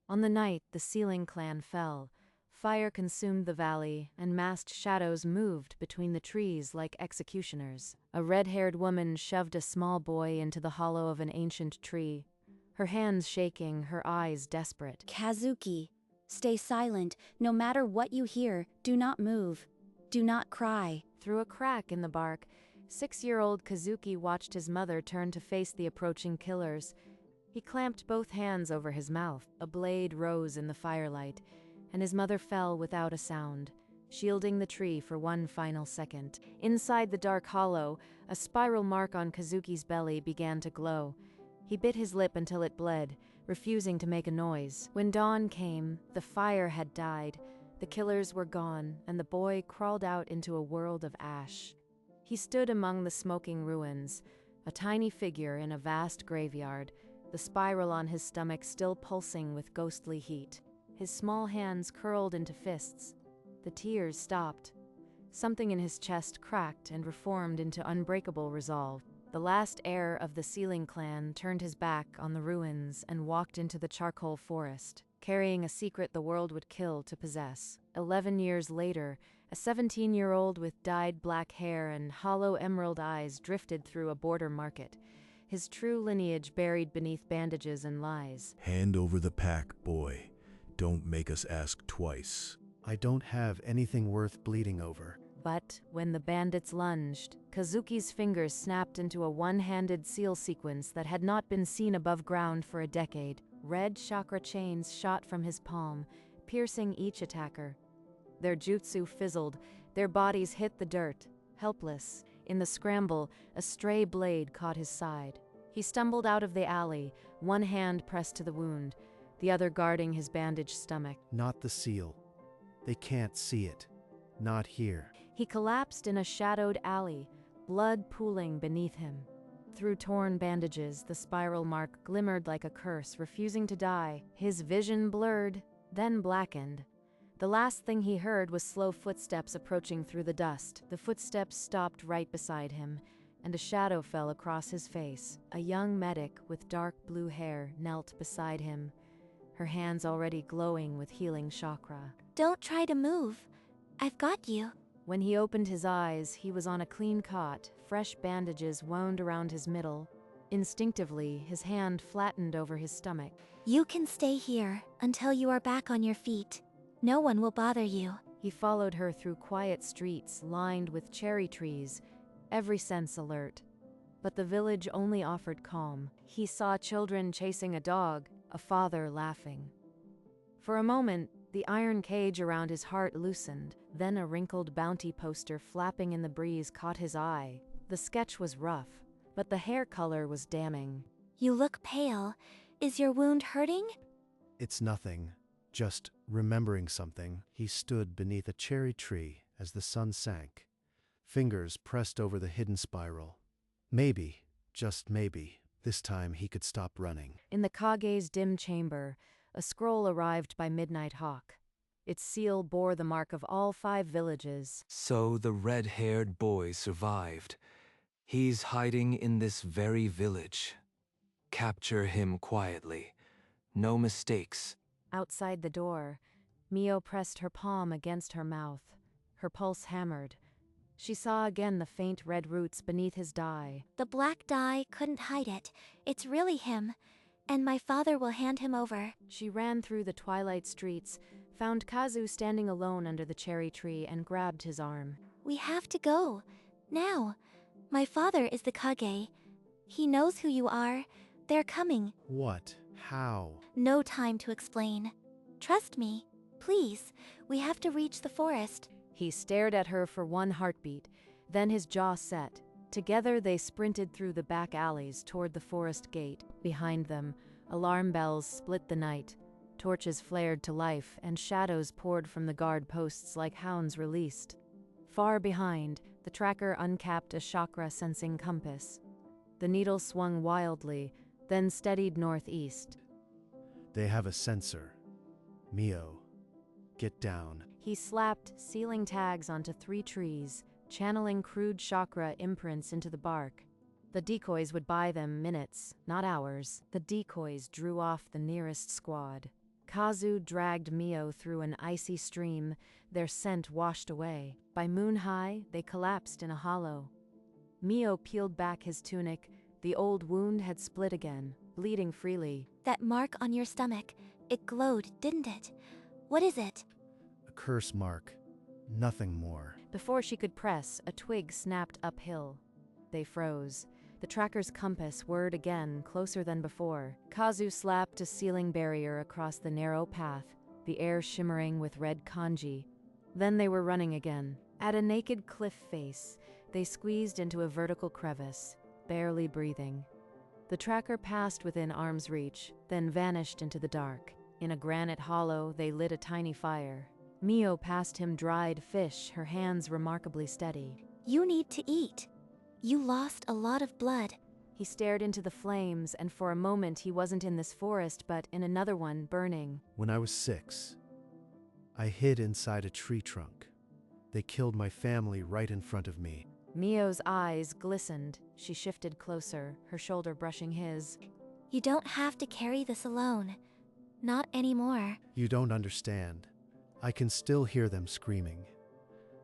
On the night the Ceiling clan fell, fire consumed the valley, and masked shadows moved between the trees like executioners. A red-haired woman shoved a small boy into the hollow of an ancient tree, her hands shaking, her eyes desperate. Kazuki, stay silent. No matter what you hear, do not move. Do not cry. Through a crack in the bark, 6-year-old Kazuki watched his mother turn to face the approaching killers. He clamped both hands over his mouth. A blade rose in the firelight, and his mother fell without a sound, shielding the tree for one final second. Inside the dark hollow, a spiral mark on Kazuki's belly began to glow. He bit his lip until it bled, refusing to make a noise. When dawn came, the fire had died, the killers were gone, and the boy crawled out into a world of ash. He stood among the smoking ruins, a tiny figure in a vast graveyard, the spiral on his stomach still pulsing with ghostly heat. His small hands curled into fists. The tears stopped. Something in his chest cracked and reformed into unbreakable resolve. The last heir of the Ceiling clan turned his back on the ruins and walked into the charcoal forest, carrying a secret the world would kill to possess. 11 years later, a 17-year-old with dyed black hair and hollow emerald eyes drifted through a border market, his true lineage buried beneath bandages and lies. Hand over the pack, boy. Don't make us ask twice. I don't have anything worth bleeding over. But when the bandits lunged, Kazuki's fingers snapped into a one-handed seal sequence that had not been seen above ground for a decade. Red chakra chains shot from his palm, piercing each attacker. Their jutsu fizzled, their bodies hit the dirt, helpless. In the scramble, a stray blade caught his side. He stumbled out of the alley, one hand pressed to the wound, the other guarding his bandaged stomach. Not the seal. They can't see it. Not here. He collapsed in a shadowed alley, blood pooling beneath him. Through torn bandages, the spiral mark glimmered like a curse, refusing to die. His vision blurred, then blackened. The last thing he heard was slow footsteps approaching through the dust. The footsteps stopped right beside him, and a shadow fell across his face. A young medic with dark blue hair knelt beside him, her hands already glowing with healing chakra. Don't try to move. I've got you. When he opened his eyes, he was on a clean cot, fresh bandages wound around his middle. Instinctively, his hand flattened over his stomach. You can stay here until you are back on your feet. No one will bother you. He followed her through quiet streets lined with cherry trees, every sense alert. But the village only offered calm. He saw children chasing a dog, a father laughing. For a moment, the iron cage around his heart loosened. Then a wrinkled bounty poster flapping in the breeze caught his eye. The sketch was rough, but the hair color was damning. You look pale. Is your wound hurting? It's nothing. Just remembering something. He stood beneath a cherry tree as the sun sank, fingers pressed over the hidden spiral. Maybe, just maybe, this time he could stop running. In the Kage's dim chamber, a scroll arrived by Midnight Hawk. Its seal bore the mark of all 5 villages. So the red-haired boy survived. He's hiding in this very village. Capture him quietly. No mistakes. Outside the door, Mio pressed her palm against her mouth. Her pulse hammered. She saw again the faint red roots beneath his dye. The black dye couldn't hide it. It's really him. And my father will hand him over. She ran through the twilight streets, found Kazu standing alone under the cherry tree, and grabbed his arm. We have to go. Now. My father is the Kage. He knows who you are. They're coming. What? How? No time to explain. Trust me. Please. We have to reach the forest. He stared at her for one heartbeat, then his jaw set. Together they sprinted through the back alleys toward the forest gate. Behind them, alarm bells split the night. Torches flared to life, and shadows poured from the guard posts like hounds released. Far behind, the tracker uncapped a chakra-sensing compass. The needle swung wildly, then steadied northeast. They have a sensor. Mio, get down. He slapped sealing tags onto 3 trees, channeling crude chakra imprints into the bark. The decoys would buy them minutes, not hours. The decoys drew off the nearest squad. Kazu dragged Mio through an icy stream, their scent washed away. By moon high, they collapsed in a hollow. Mio peeled back his tunic. The old wound had split again, bleeding freely. That mark on your stomach, it glowed, didn't it? What is it? A curse mark. Nothing more. Before she could press, a twig snapped uphill. They froze. The tracker's compass whirred again, closer than before. Kazu slapped a ceiling barrier across the narrow path, the air shimmering with red kanji. Then they were running again. At a naked cliff face, they squeezed into a vertical crevice, barely breathing. The tracker passed within arm's reach, then vanished into the dark. In a granite hollow, they lit a tiny fire. Mio passed him dried fish, her hands remarkably steady. You need to eat. You lost a lot of blood. He stared into the flames, and for a moment he wasn't in this forest, but in another one, burning. When I was 6, I hid inside a tree trunk. They killed my family right in front of me. Mio's eyes glistened. She shifted closer, her shoulder brushing his. You don't have to carry this alone. Not anymore. You don't understand. I can still hear them screaming.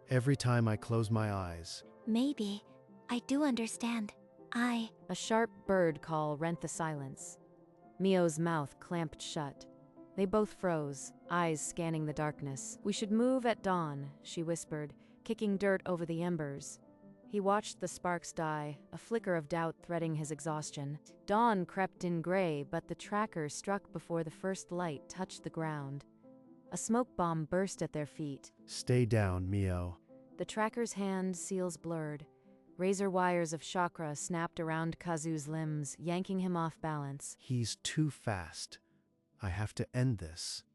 Every time I close my eyes. Maybe. I do understand. A sharp bird call rent the silence. Mio's mouth clamped shut. They both froze, eyes scanning the darkness. We should move at dawn, she whispered, kicking dirt over the embers. He watched the sparks die, a flicker of doubt threading his exhaustion. Dawn crept in gray, but the tracker struck before the first light touched the ground. A smoke bomb burst at their feet. Stay down, Mio. The tracker's hand, seals blurred. Razor wires of chakra snapped around Kazu's limbs, yanking him off balance. He's too fast. I have to end this,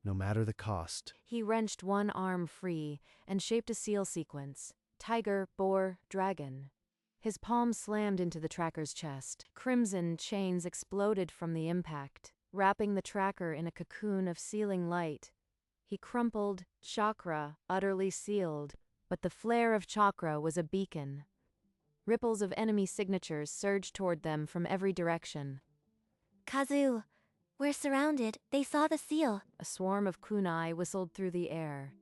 no matter the cost. He wrenched one arm free and shaped a seal sequence. Tiger, boar, dragon. His palm slammed into the tracker's chest. Crimson chains exploded from the impact, wrapping the tracker in a cocoon of sealing light. He crumpled, chakra, utterly sealed, but the flare of chakra was a beacon. Ripples of enemy signatures surged toward them from every direction. Kazu, we're surrounded. They saw the seal. A swarm of kunai whistled through the air.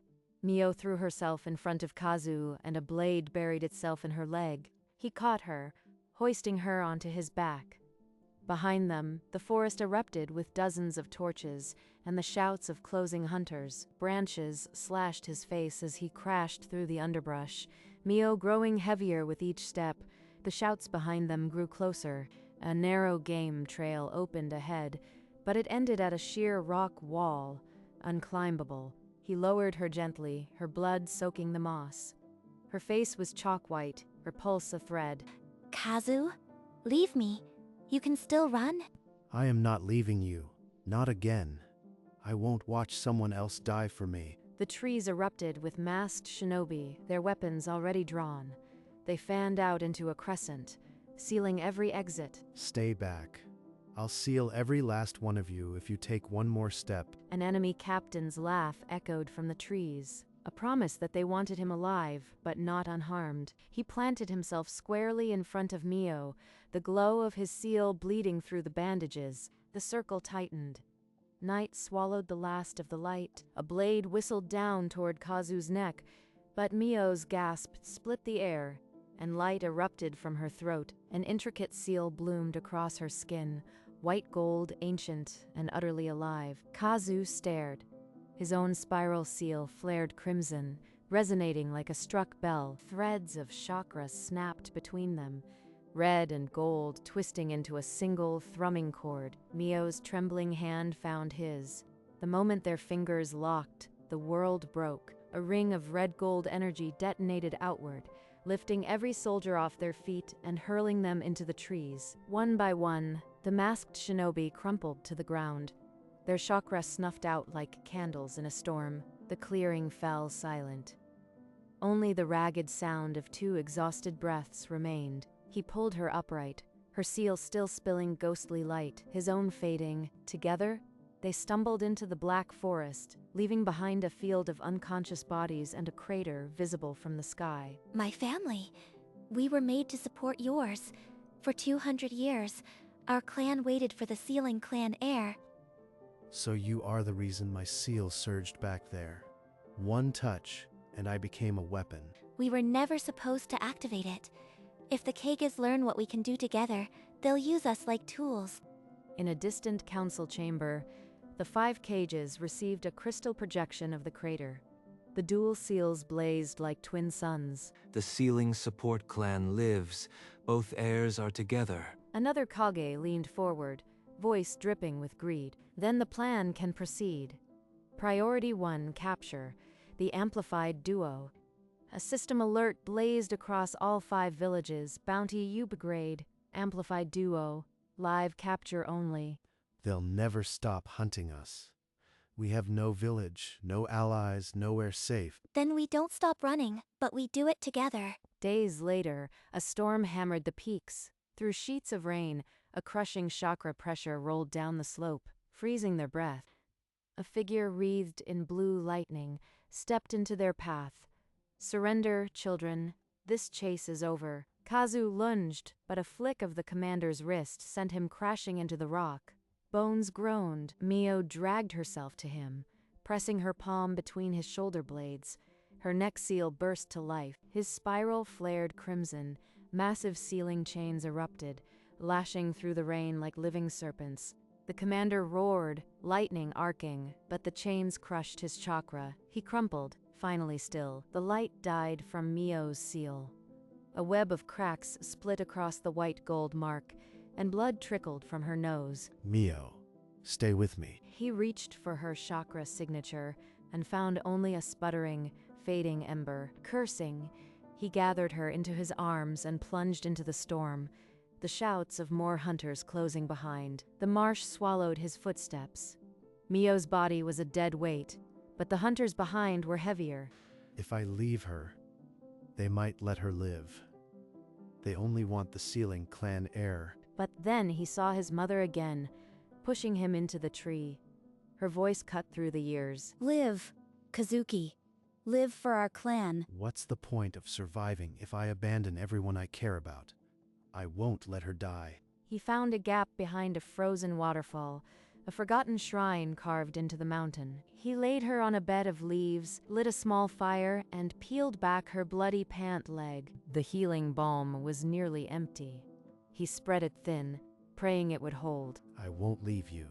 Mio threw herself in front of Kazu, and a blade buried itself in her leg. He caught her, hoisting her onto his back. Behind them, the forest erupted with dozens of torches and the shouts of closing hunters. Branches slashed his face as he crashed through the underbrush, Mio growing heavier with each step. The shouts behind them grew closer. A narrow game trail opened ahead, but it ended at a sheer rock wall, unclimbable. He lowered her gently, her blood soaking the moss. Her face was chalk white, her pulse a thread. Kazu, leave me. You can still run? I am not leaving you. Not again. I won't watch someone else die for me. The trees erupted with masked shinobi, their weapons already drawn. They fanned out into a crescent, sealing every exit. Stay back. I'll seal every last one of you if you take one more step. An enemy captain's laugh echoed from the trees, a promise that they wanted him alive, but not unharmed. He planted himself squarely in front of Mio, the glow of his seal bleeding through the bandages. The circle tightened. Night swallowed the last of the light. A blade whistled down toward Kazu's neck, but Mio's gasp split the air, and light erupted from her throat. An intricate seal bloomed across her skin, white gold, ancient, and utterly alive. Kazu stared. His own spiral seal flared crimson, resonating like a struck bell. Threads of chakra snapped between them, red and gold twisting into a single thrumming chord. Mio's trembling hand found his. The moment their fingers locked, the world broke. A ring of red gold energy detonated outward, lifting every soldier off their feet and hurling them into the trees. One by one, the masked shinobi crumpled to the ground. Their chakra snuffed out like candles in a storm. The clearing fell silent. Only the ragged sound of two exhausted breaths remained. He pulled her upright, her seal still spilling ghostly light, his own fading. Together, they stumbled into the black forest, leaving behind a field of unconscious bodies and a crater visible from the sky. My family. We were made to support yours. For 200 years, our clan waited for the sealing clan heir. So you are the reason my seal surged back there. One touch, and I became a weapon. We were never supposed to activate it. If the Kages learn what we can do together, they'll use us like tools. In a distant council chamber, the 5 cages received a crystal projection of the crater. The dual seals blazed like twin suns. The sealing support clan lives. Both heirs are together. Another Kage leaned forward, voice dripping with greed. Then the plan can proceed. Priority 1, capture. The amplified duo. A system alert blazed across all 5 villages. Bounty upgrade. Amplified duo. Live capture only. They'll never stop hunting us. We have no village, no allies, nowhere safe. Then we don't stop running, but we do it together. Days later, a storm hammered the peaks. Through sheets of rain, a crushing chakra pressure rolled down the slope, freezing their breath. A figure wreathed in blue lightning stepped into their path. Surrender, children. This chase is over. Kazu lunged, but a flick of the commander's wrist sent him crashing into the rock. Bones groaned. Mio dragged herself to him, pressing her palm between his shoulder blades. Her neck seal burst to life. His spiral flared crimson. Massive sealing chains erupted, lashing through the rain like living serpents. The commander roared, lightning arcing, but the chains crushed his chakra. He crumpled, finally still. The light died from Mio's seal. A web of cracks split across the white gold mark, and blood trickled from her nose. Mio, stay with me. He reached for her chakra signature and found only a sputtering, fading ember. Cursing, he gathered her into his arms and plunged into the storm, the shouts of more hunters closing behind. The marsh swallowed his footsteps. Mio's body was a dead weight, but the hunters behind were heavier. If I leave her, they might let her live. They only want the sealing clan heir. But then he saw his mother again, pushing him into the tree. Her voice cut through the years. Live, Kazuki. Live for our clan. What's the point of surviving if I abandon everyone I care about? I won't let her die. He found a gap behind a frozen waterfall, a forgotten shrine carved into the mountain. He laid her on a bed of leaves, lit a small fire, and peeled back her bloody pant leg. The healing balm was nearly empty. He spread it thin, praying it would hold. I won't leave you.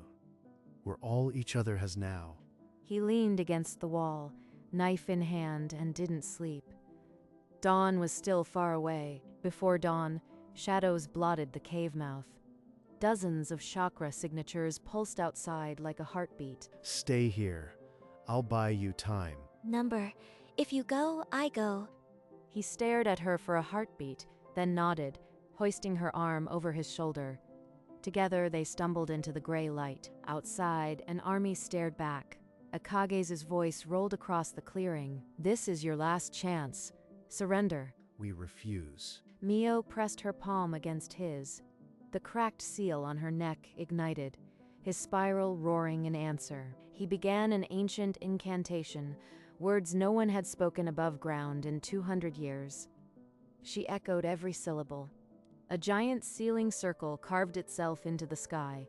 We're all each other has now. He leaned against the wall, knife in hand, and didn't sleep. Dawn was still far away. Before dawn, shadows blotted the cave mouth. Dozens of chakra signatures pulsed outside like a heartbeat. Stay here. I'll buy you time. Number, if you go, I go. He stared at her for a heartbeat, then nodded, hoisting her arm over his shoulder. Together they stumbled into the gray light. Outside, an army stared back. Akage's voice rolled across the clearing. This is your last chance. Surrender. We refuse. Mio pressed her palm against his. The cracked seal on her neck ignited, his spiral roaring in answer. He began an ancient incantation, words no one had spoken above ground in 200 years. She echoed every syllable. A giant sealing circle carved itself into the sky,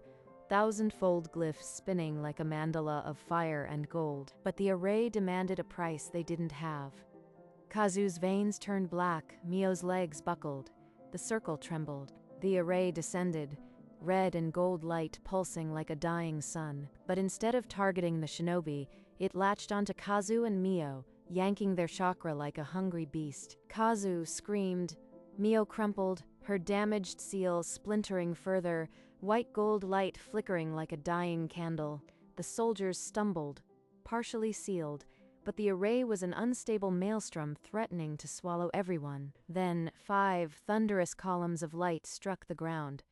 thousand-fold glyphs spinning like a mandala of fire and gold. But the array demanded a price they didn't have. Kazu's veins turned black, Mio's legs buckled. The circle trembled. The array descended, red and gold light pulsing like a dying sun. But instead of targeting the shinobi, it latched onto Kazu and Mio, yanking their chakra like a hungry beast. Kazu screamed. Mio crumpled, her damaged seal splintering further, white gold light flickering like a dying candle. The soldiers stumbled, partially sealed, but the array was an unstable maelstrom threatening to swallow everyone. Then 5 thunderous columns of light struck the ground.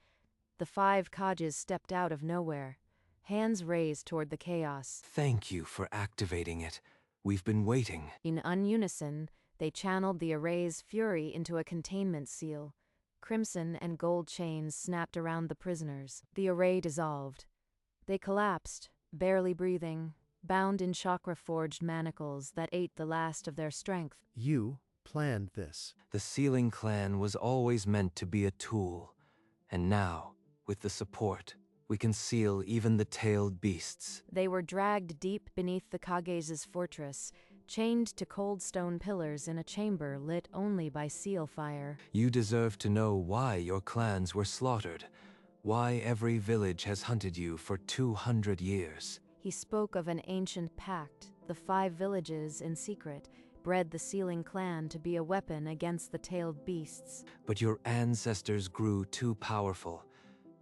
The 5 Kages stepped out of nowhere, hands raised toward the chaos. Thank you for activating it. We've been waiting. In unison, they channeled the array's fury into a containment seal. Crimson and gold chains snapped around the prisoners. The array dissolved. They collapsed, barely breathing, bound in chakra-forged manacles that ate the last of their strength. You planned this. The sealing clan was always meant to be a tool. And now, with the support, We can seal even the tailed beasts. They were dragged deep beneath the Kage's fortress, chained to cold stone pillars in a chamber lit only by seal fire. You deserve to know why your clans were slaughtered, why every village has hunted you for 200 years. He spoke of an ancient pact. The 5 villages, in secret, bred the sealing clan to be a weapon against the tailed beasts. But your ancestors grew too powerful.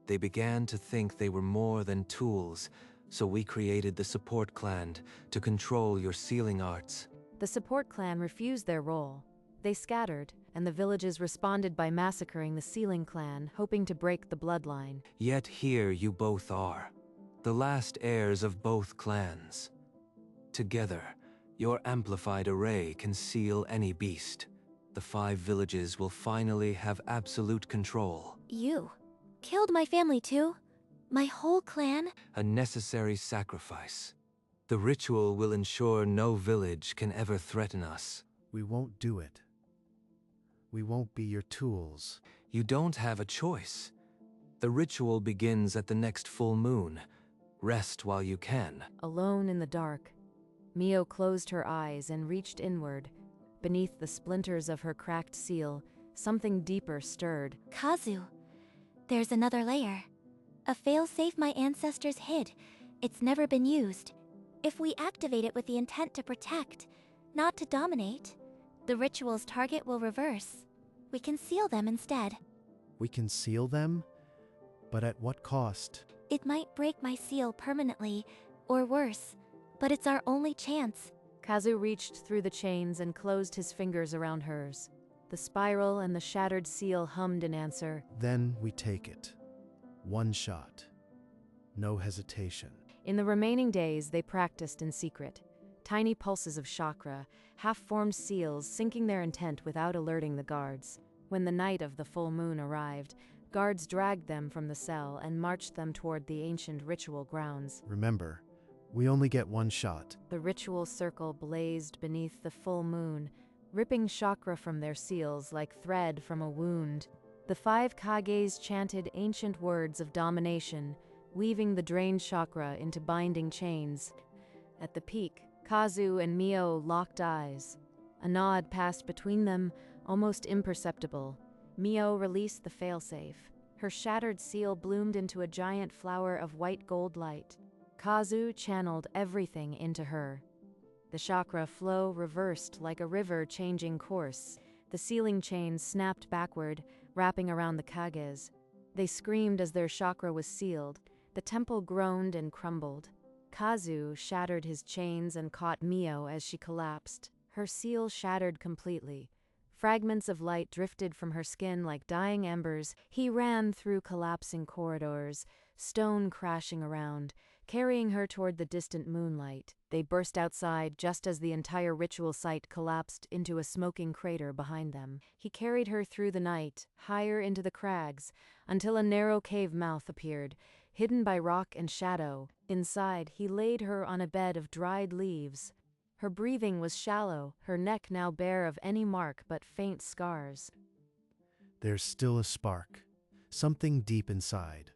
They began to think they were more than tools, so we created the support clan to control your sealing arts. The support clan refused their role. They scattered, and the villages responded by massacring the sealing clan, hoping to break the bloodline. Yet here you both are, the last heirs of both clans. Together, your amplified array can seal any beast. The 5 villages will finally have absolute control. You killed my family too? My whole clan? A necessary sacrifice. The ritual will ensure no village can ever threaten us. We won't do it. We won't be your tools. You don't have a choice. The ritual begins at the next full moon. Rest while you can. Alone in the dark, Mio closed her eyes and reached inward. Beneath the splinters of her cracked seal, something deeper stirred. Kazu, there's another layer. A failsafe my ancestors hid. It's never been used. If we activate it with the intent to protect, not to dominate, the ritual's target will reverse. We can seal them instead. We can seal them? But at what cost? It might break my seal permanently, or worse, but it's our only chance. Kazu reached through the chains and closed his fingers around hers. The spiral and the shattered seal hummed in answer. Then we take it. One shot. No hesitation. In the remaining days, they practiced in secret. Tiny pulses of chakra, half-formed seals sinking their intent without alerting the guards. When the night of the full moon arrived, guards dragged them from the cell and marched them toward the ancient ritual grounds. Remember, we only get one shot. The ritual circle blazed beneath the full moon, ripping chakra from their seals like thread from a wound. The 5 Kages chanted ancient words of domination, weaving the drained chakra into binding chains. At the peak, Kazu and Mio locked eyes. A nod passed between them, almost imperceptible. Mio released the failsafe. Her shattered seal bloomed into a giant flower of white gold light. Kazu channeled everything into her. The chakra flow reversed like a river changing course. The sealing chains snapped backward, wrapping around the Kages. They screamed as their chakra was sealed. The temple groaned and crumbled. Kazu shattered his chains and caught Mio as she collapsed. Her seal shattered completely. Fragments of light drifted from her skin like dying embers. He ran through collapsing corridors, stone crashing around, carrying her toward the distant moonlight. They burst outside just as the entire ritual site collapsed into a smoking crater behind them. He carried her through the night, higher into the crags, until a narrow cave mouth appeared, hidden by rock and shadow. Inside, he laid her on a bed of dried leaves. Her breathing was shallow, her neck now bare of any mark but faint scars. There's still a spark. Something deep inside.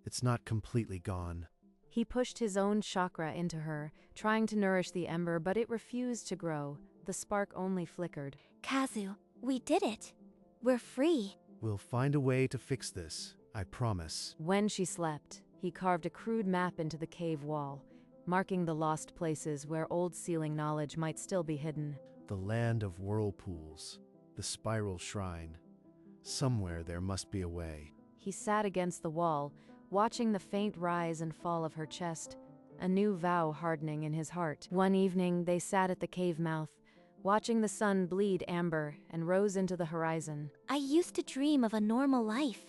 It's not completely gone. He pushed his own chakra into her, trying to nourish the ember, but it refused to grow. The spark only flickered. Kazu, we did it. We're free. We'll find a way to fix this, I promise. When she slept, he carved a crude map into the cave wall, marking the lost places where old sealing knowledge might still be hidden. The land of whirlpools, the spiral shrine. Somewhere there must be a way. He sat against the wall, watching the faint rise and fall of her chest, a new vow hardening in his heart. One evening, they sat at the cave mouth, watching the sun bleed amber and rose into the horizon. I used to dream of a normal life.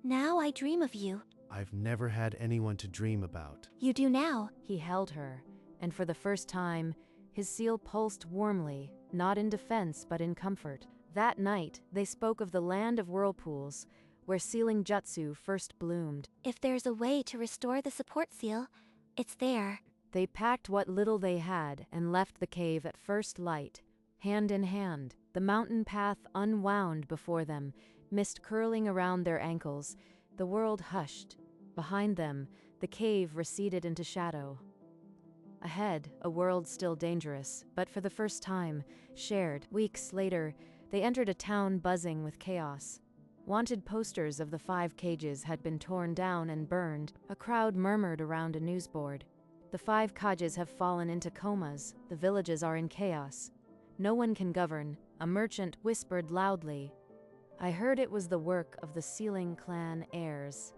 Now I dream of you. I've never had anyone to dream about. You do now. He held her, and for the first time, his seal pulsed warmly, not in defense but in comfort. That night, they spoke of the land of whirlpools, where sealing jutsu first bloomed. If there's a way to restore the support seal, it's there. They packed what little they had and left the cave at first light, hand in hand. The mountain path unwound before them, mist curling around their ankles. The world hushed. Behind them, the cave receded into shadow. Ahead, a world still dangerous, but for the first time, shared. Weeks later, they entered a town buzzing with chaos. Wanted posters of the 5 cages had been torn down and burned. A crowd murmured around a newsboard. The 5 cages have fallen into comas. The villages are in chaos. No one can govern. A merchant whispered loudly. I heard it was the work of the sealing clan heirs.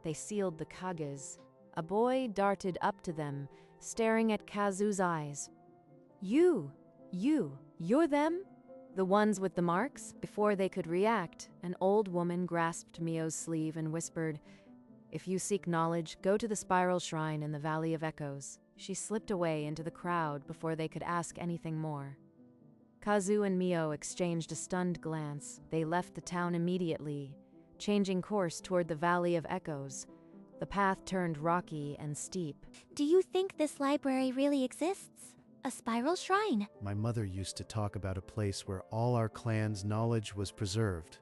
They sealed the kages. A boy darted up to them, staring at Kazu's eyes. You're them? The ones with the marks? Before they could react, an old woman grasped Mio's sleeve and whispered, If you seek knowledge, go to the spiral shrine in the Valley of Echoes. She slipped away into the crowd before they could ask anything more. Kazu and Mio exchanged a stunned glance. They left the town immediately, changing course toward the Valley of Echoes. The path turned rocky and steep. Do you think this library really exists? A spiral shrine? My mother used to talk about a place where all our clan's knowledge was preserved.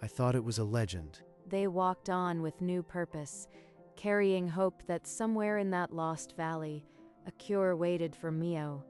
I thought it was a legend. They walked on with new purpose, carrying hope that somewhere in that lost valley, a cure waited for Mio.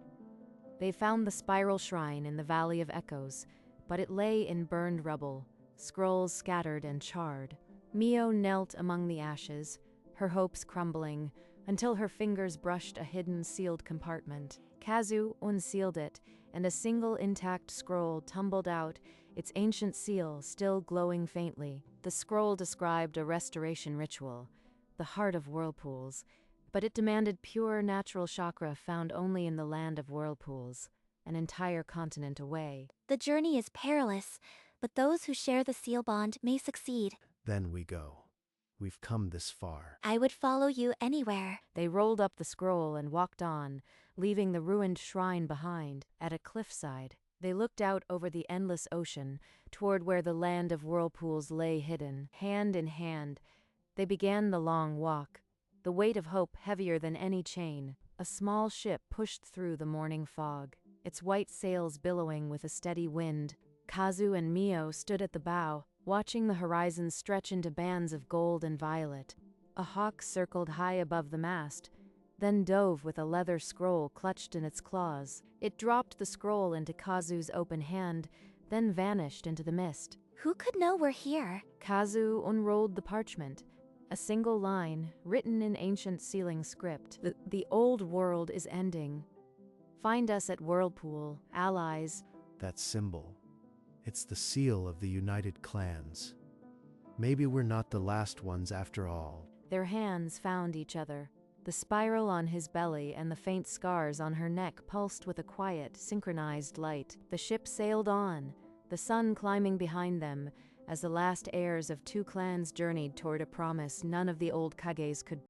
They found the spiral shrine in the Valley of Echoes, but it lay in burned rubble, scrolls scattered and charred. Mio knelt among the ashes, her hopes crumbling, until her fingers brushed a hidden sealed compartment. Kazu unsealed it, and a single intact scroll tumbled out, its ancient seal still glowing faintly. The scroll described a restoration ritual, the heart of whirlpools, but it demanded pure natural chakra found only in the land of whirlpools, an entire continent away. The journey is perilous, but those who share the seal bond may succeed. Then we go. We've come this far. I would follow you anywhere. They rolled up the scroll and walked on, leaving the ruined shrine behind. At a cliffside, they looked out over the endless ocean, toward where the land of whirlpools lay hidden. Hand in hand, they began the long walk, the weight of hope heavier than any chain. A small ship pushed through the morning fog, its white sails billowing with a steady wind. Kazu and Mio stood at the bow, watching the horizon stretch into bands of gold and violet. A hawk circled high above the mast, then dove with a leather scroll clutched in its claws. It dropped the scroll into Kazu's open hand, then vanished into the mist. Who could know we're here? Kazu unrolled the parchment. A single line, written in ancient sealing script. The old world is ending. Find us at Whirlpool, allies. That symbol. It's the seal of the United Clans. Maybe we're not the last ones after all. Their hands found each other. The spiral on his belly and the faint scars on her neck pulsed with a quiet, synchronized light. The ship sailed on, the sun climbing behind them, as the last heirs of 2 clans journeyed toward a promise none of the old Kages could